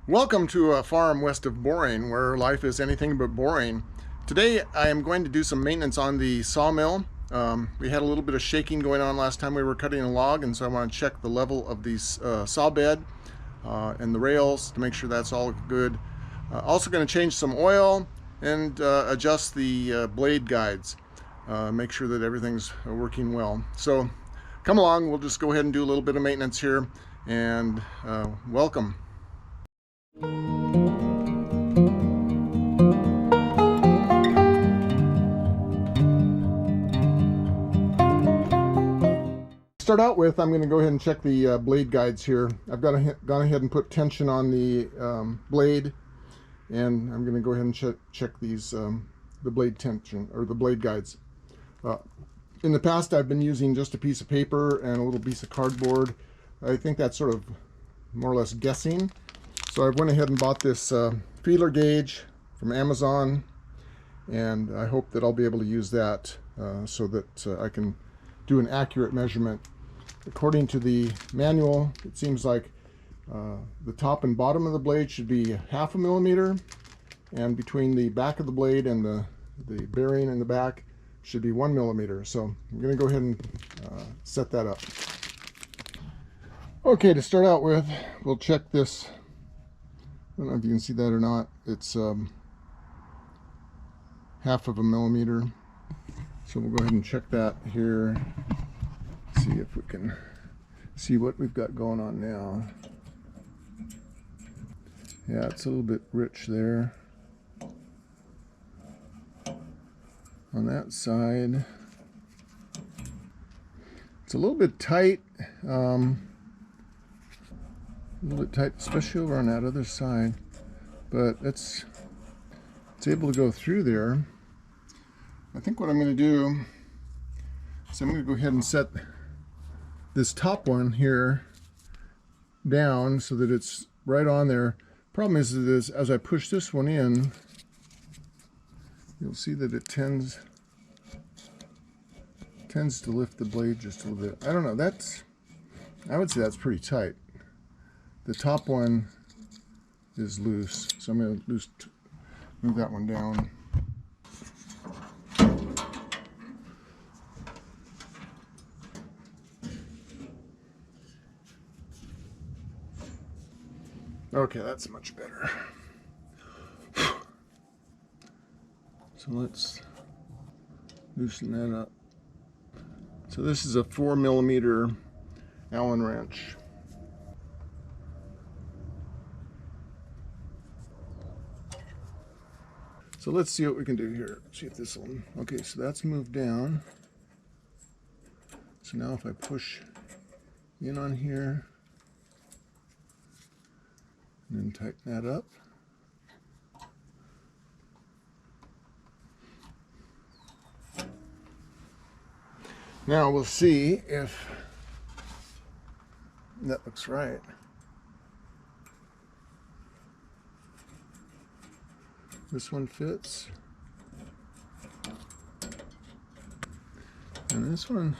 Welcome to a farm west of Boring, where life is anything but boring. Today I am going to do some maintenance on the sawmill. We had a little bit of shaking going on last time we were cutting a log, and so I want to check the level of the saw bed and the rails to make sure that's all good. Also going to change some oil and adjust the blade guides. Make sure that everything's working well. So come along, we'll just go ahead and do a little bit of maintenance here, and welcome. Start out with, I'm going to go ahead and check the blade guides here. I've gone ahead and put tension on the blade, and I'm going to go ahead and check these the blade tension, or the blade guides. In the past I've been using just a piece of paper and a little piece of cardboard. I think that's sort of more or less guessing. So I went ahead and bought this feeler gauge from Amazon, and I hope that I'll be able to use that so that I can do an accurate measurement. According to the manual, it seems like the top and bottom of the blade should be 1/2 millimeter, and between the back of the blade and the bearing in the back should be 1 millimeter. So I'm going to go ahead and set that up. Okay, to start out with, we'll check this. I don't know if you can see that or not. It's 1/2 millimeter. So we'll go ahead and check that here. See if we can see what we've got going on now. Yeah, it's a little bit rich there. On that side, it's a little bit tight. A little bit tight, especially over on that other side, but it's able to go through there. I think what I'm going to do is I'm going to go ahead and set this top one here down so that it's right on there. Problem is as I push this one in, you'll see that it tends to lift the blade just a little bit. I don't know, I would say that's pretty tight. The top one is loose, so I'm going to move that one down. Okay, that's much better. So let's loosen that up. So this is a 4 millimeter Allen wrench. So let's see what we can do here. See if this will. Okay, so that's moved down. So now if I push in on here and then tighten that up. Now we'll see if that looks right. This one fits, and this one,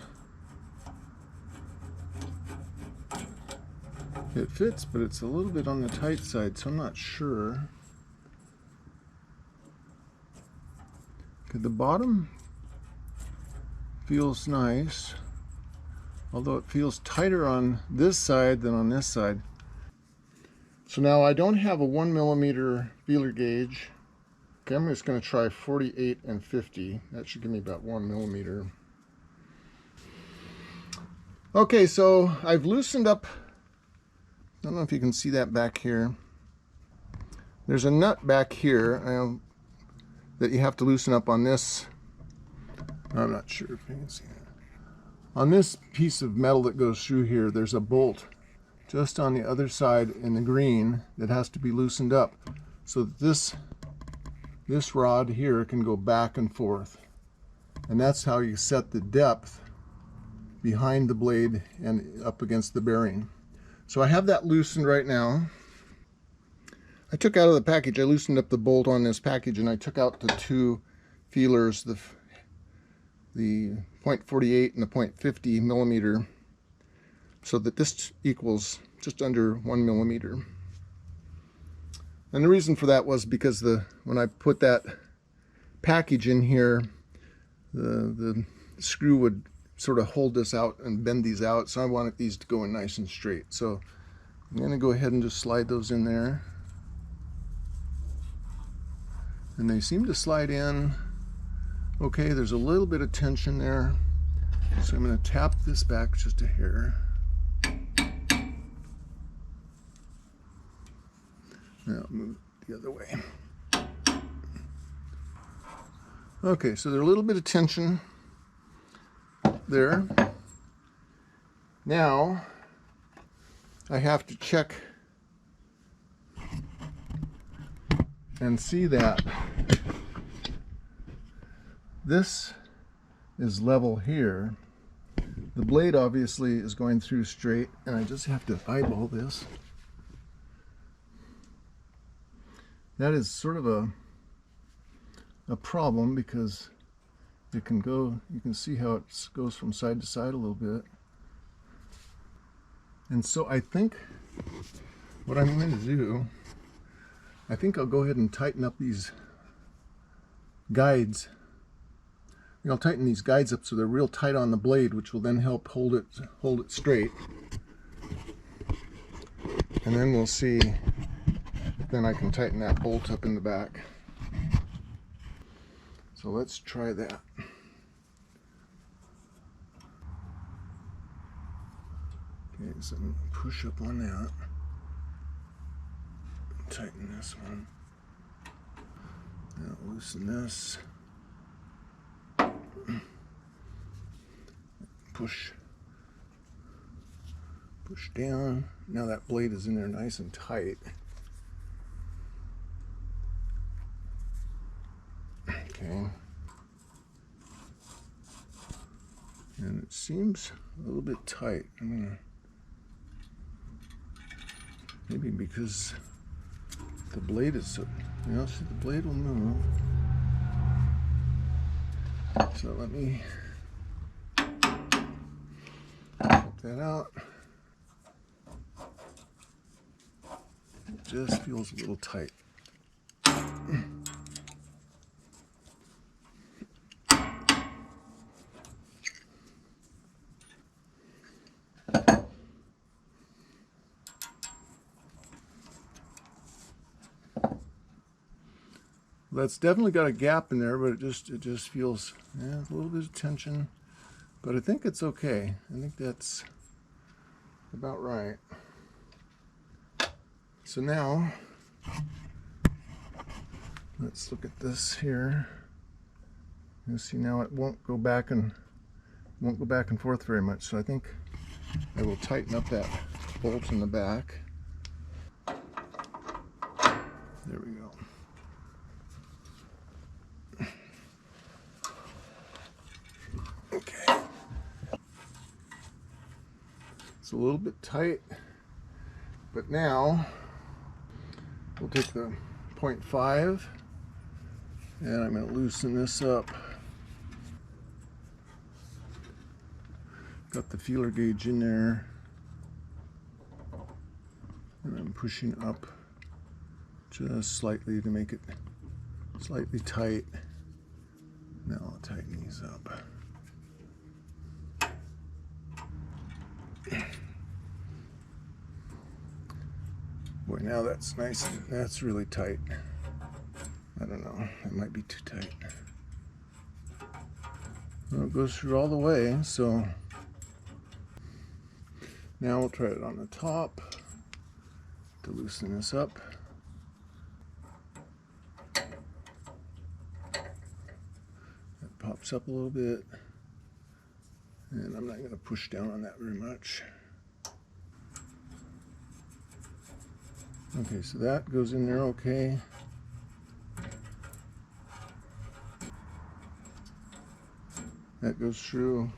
it fits, but it's a little bit on the tight side, so I'm not sure. Okay, the bottom feels nice, although it feels tighter on this side than on this side. So now I don't have a 1 millimeter feeler gauge. Okay, I'm just going to try 48 and 50. That should give me about 1 millimeter. Okay, so I've loosened up. I don't know if you can see that back here. There's a nut back here that you have to loosen up on this. I'm not sure if you can see that. On this piece of metal that goes through here, there's a bolt just on the other side in the green that has to be loosened up so that this rod here can go back and forth. And that's how you set the depth behind the blade and up against the bearing. So I have that loosened right now. I took out of the package, I loosened up the bolt on this package, and I took out the two feelers, the 0.48 and the 0.50 millimeter, so that this equals just under 1 millimeter. And the reason for that was because when I put that package in here, the screw would sort of hold this out and bend these out, so I wanted these to go in nice and straight. So I'm going to go ahead and just slide those in there. And they seem to slide in okay. There's a little bit of tension there, so I'm going to tap this back just a hair. Now move the other way. Okay, so there's a little bit of tension there. Now I have to check and see that this is level here. The blade obviously is going through straight, and I just have to eyeball this. That is sort of a problem, because it can go, you can see how it goes from side to side a little bit. And so I think what I'm going to do, I think I'll go ahead and tighten up these guides. I'll tighten these guides up so they're real tight on the blade, which will then help hold it straight. And then we'll see, then I can tighten that bolt up in the back. So let's try that. Okay, so I'm going to push up on that. Tighten this one. Now loosen this. Push down. Now that blade is in there nice and tight. Okay. And it seems a little bit tight. I'm gonna, maybe because the blade is so, you know, see, the blade will move. So let me check that out. It just feels a little tight. That's definitely got a gap in there, but it just feels, yeah, a little bit of tension, but I think it's okay. I think that's about right. So now let's look at this here. You see, now it won't go back and forth very much. So I think I will tighten up that bolt in the back. There we go. Okay. It's a little bit tight, but now we'll take the 0.5 and I'm going to loosen this up. Got the feeler gauge in there, and I'm pushing up just slightly to make it slightly tight. Now I'll tighten these up. Boy, now that's nice, and that's really tight. I don't know, it might be too tight. Well, it goes through all the way, so now we'll try it on the top to loosen this up. It pops up a little bit, and I'm not going to push down on that very much. Okay, so that goes in there okay. That goes through.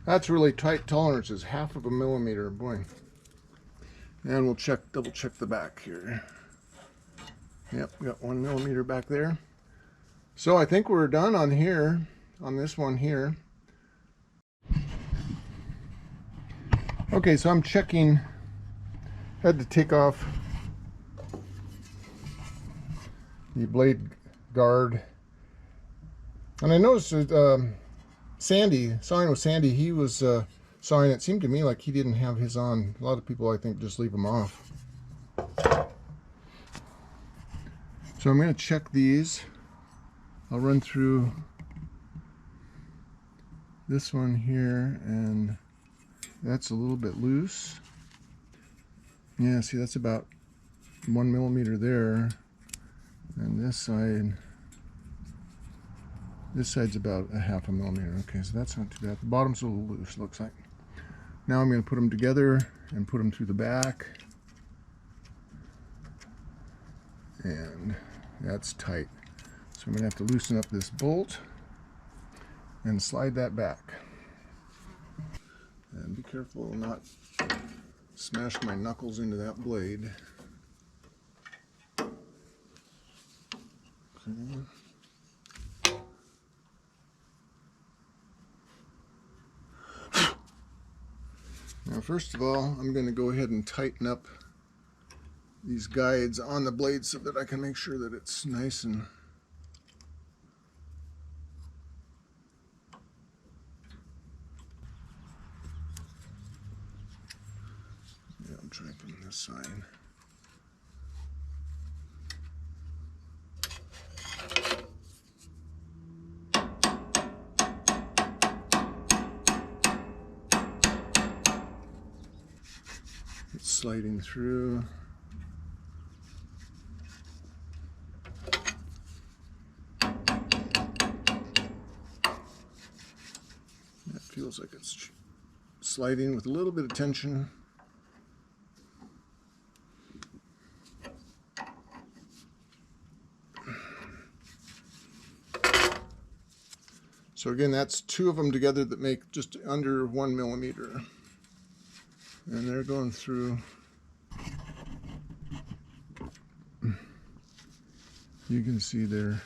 That's really tight tolerances, 1/2 millimeter, boy. And we'll double check the back here. Yep, we got 1 millimeter back there. So I think we're done on here, on this one here. Okay, so I'm checking, had to take off blade guard. And I noticed Sandy, sawing with Sandy, he was sawing. It seemed to me like he didn't have his on. A lot of people, I think, just leave them off. So I'm going to check these. I'll run through this one here, and that's a little bit loose. Yeah, see, that's about 1 millimeter there. And this side's about a 0.5 millimeter. Okay, so that's not too bad. The bottom's a little loose, looks like. Now I'm going to put them together and put them through the back. And that's tight. So I'm going to have to loosen up this bolt and slide that back. And be careful not smash my knuckles into that blade. Okay. Now, first of all, I'm going to go ahead and tighten up these guides on the blade so that I can make sure that it's nice and I'll try from this side. It's sliding through. That feels like it's sliding with a little bit of tension. So again, that's 2 of them together that make just under 1 millimeter. And they're going through. You can see they're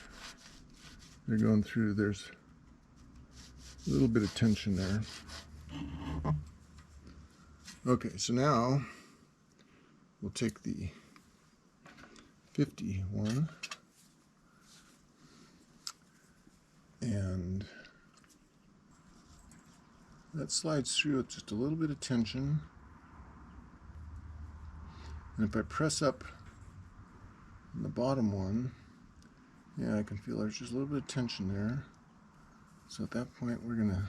going through. There's a little bit of tension there. Okay, so now we'll take the 51 and that slides through with just a little bit of tension. And if I press up on the bottom one, yeah, I can feel there's just a little bit of tension there. So at that point, we're going to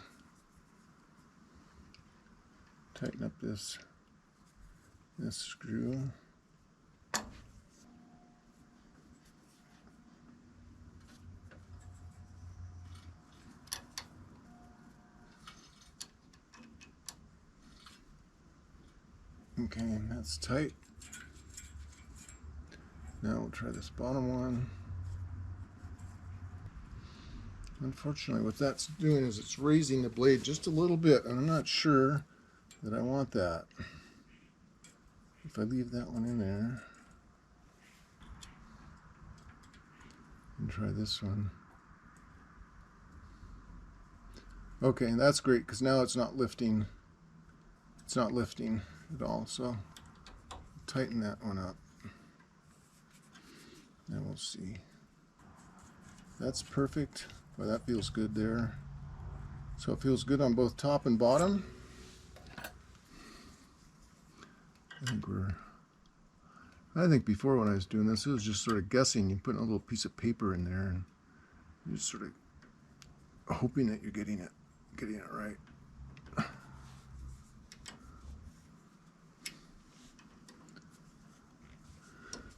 tighten up this screw. Okay, that's tight. Now we'll try this bottom one. Unfortunately, what that's doing is it's raising the blade just a little bit, and I'm not sure that I want that. If I leave that one in there and try this one. Okay, that's great because now it's not lifting. It's not lifting at all. So tighten that one up. And we'll see. That's perfect. Well, that feels good there. So it feels good on both top and bottom. I think before when I was doing this, it was just sort of guessing. You put a little piece of paper in there and you're just sort of hoping that you're getting it right.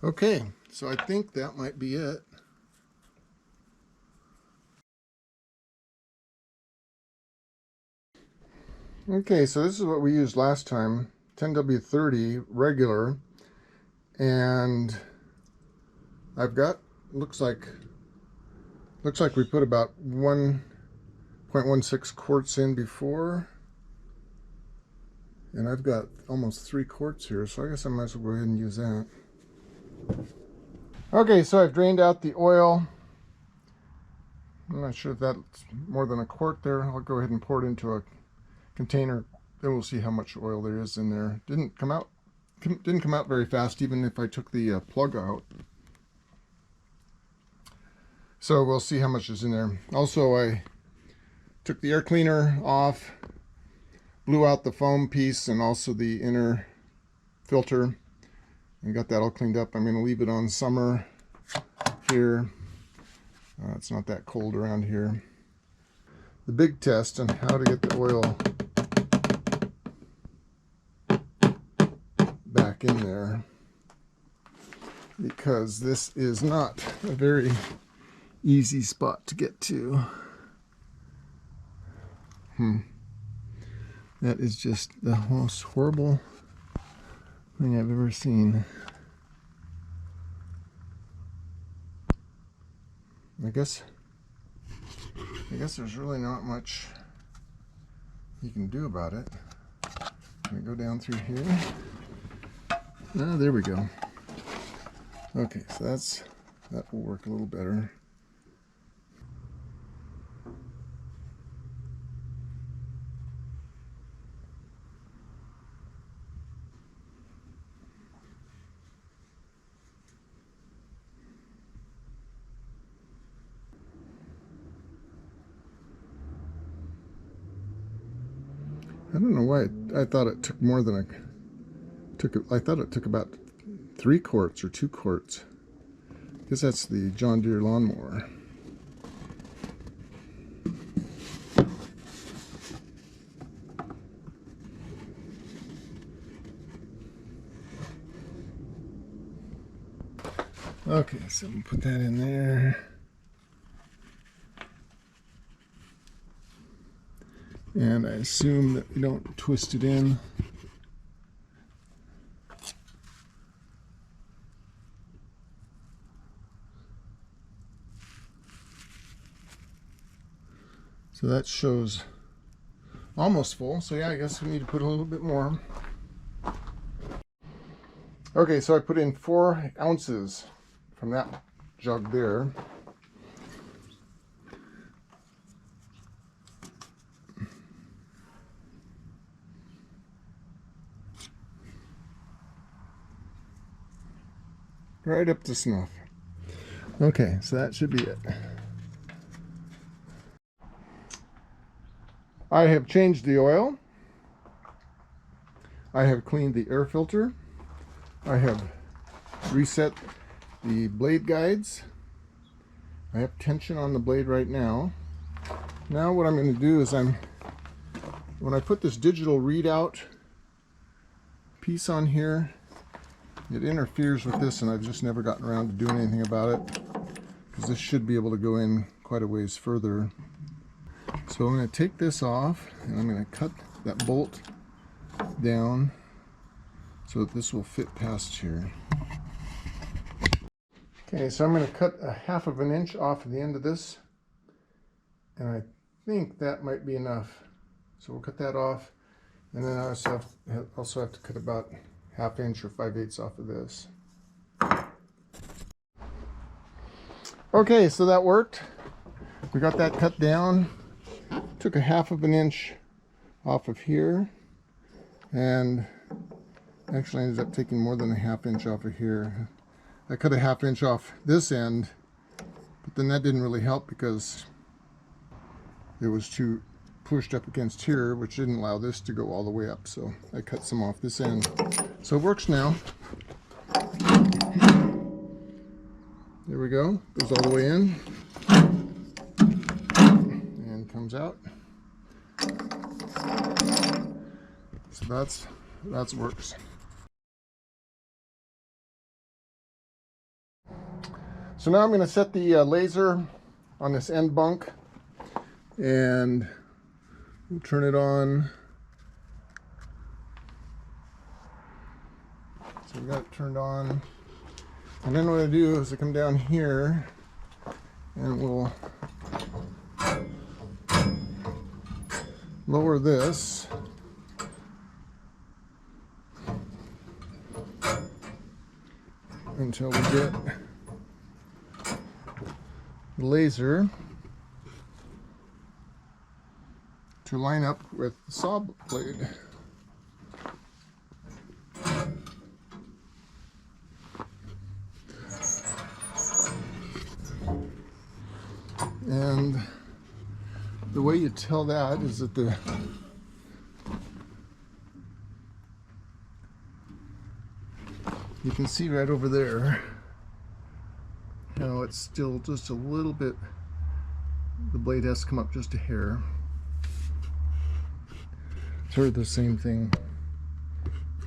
Okay, so I think that might be it. Okay, so this is what we used last time, 10W30 regular, and I've got, looks like we put about 1.16 quarts in before, and I've got almost 3 quarts here, so I guess I might as well go ahead and use that. Okay, so I've drained out the oil. I'm not sure if that's more than a quart there. I'll go ahead and pour it into a container, then we'll see how much oil there is in there. Didn't come out very fast, even if I took the plug out. So we'll see how much is in there. Also, I took the air cleaner off, blew out the foam piece and also the inner filter, and got that all cleaned up. I'm going to leave it on summer here. It's not that cold around here. The big test on how to get the oil back in there, because this is not a very easy spot to get to. That is just the most horrible thing I've ever seen. I guess there's really not much you can do about it. Let me go down through here. Ah, there we go. Okay, so that will work a little better. I don't know why I thought it took more than I thought it took about 3 quarts or 2 quarts. Because that's the John Deere lawnmower. Okay, so we'll put that in there. And I assume that we don't twist it in. So that shows almost full. So yeah, I guess we need to put a little bit more. Okay, so I put in 4 ounces from that jug there. Right up to snuff. Okay, so that should be it. I have changed the oil. I have cleaned the air filter. I have reset the blade guides. I have tension on the blade right now. Now what I'm going to do is when I put this digital readout piece on here, it interferes with this, and I've just never gotten around to doing anything about it, because this should be able to go in quite a ways further. So I'm going to take this off, and I'm going to cut that bolt down so that this will fit past here. Okay, so I'm going to cut a 1/2 inch off of the end of this, and I think that might be enough. So we'll cut that off, and then I also have to cut about 1/2 inch or 5/8 off of this. Okay, so that worked. We got that cut down. Took a 1/2 inch off of here, and actually ended up taking more than a 1/2 inch off of here. I cut a 1/2 inch off this end, but then that didn't really help because it was too pushed up against here, which didn't allow this to go all the way up. So I cut some off this end. So it works now. There we go. Goes all the way in and comes out. So that's works. So now I'm going to set the laser on this end bunk, and we'll turn it on. So we got it turned on, and then what I do is I come down here and we'll lower this until we get the laser to line up with the saw blade. And the way you tell that is that you can see right over there how it's still just a little bit, the blade has to come up just a hair. Sort of the same thing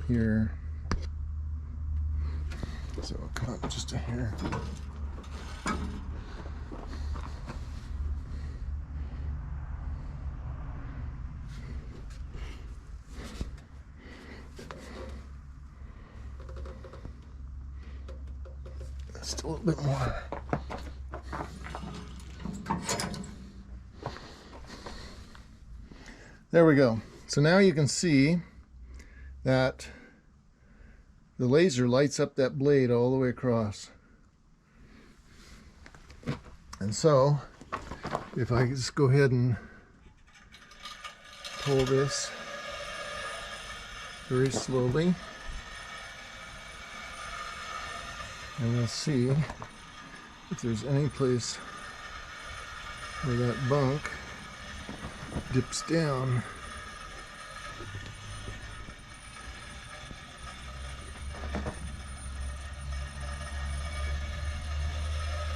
here. So it'll come up just a hair. Just a little bit more. There we go. So now you can see that the laser lights up that blade all the way across. And so if I just go ahead and pull this very slowly, and we'll see if there's any place where that bunk dips down.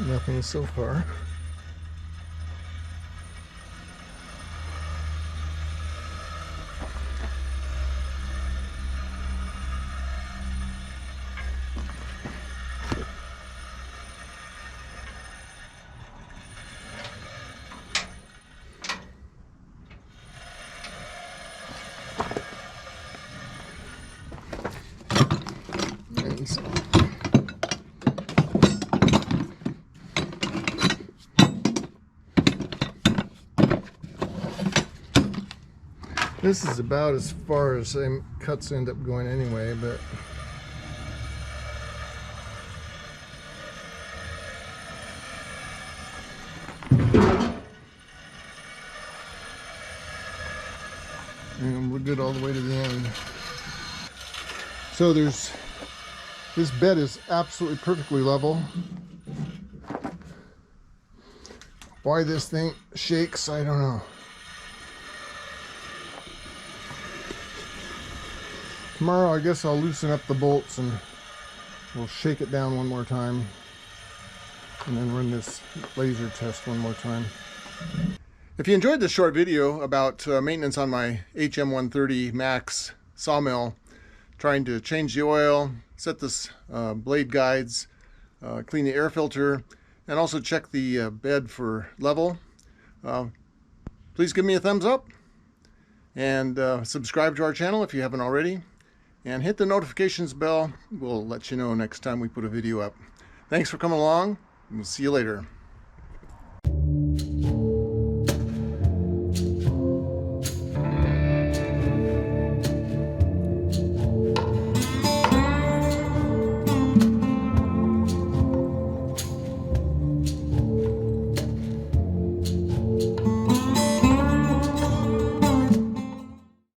Nothing so far. This is about as far as cuts end up going anyway, but and we're good all the way to the end. So this bed is absolutely perfectly level. Why this thing shakes, I don't know. Tomorrow I guess I'll loosen up the bolts and we'll shake it down one more time and then run this laser test one more time. If you enjoyed this short video about maintenance on my HM130 Max sawmill, trying to change the oil, set this blade guides, clean the air filter, and also check the bed for level, please give me a thumbs up and subscribe to our channel if you haven't already. And hit the notifications bell. We'll let you know next time we put a video up. Thanks for coming along, and we'll see you later.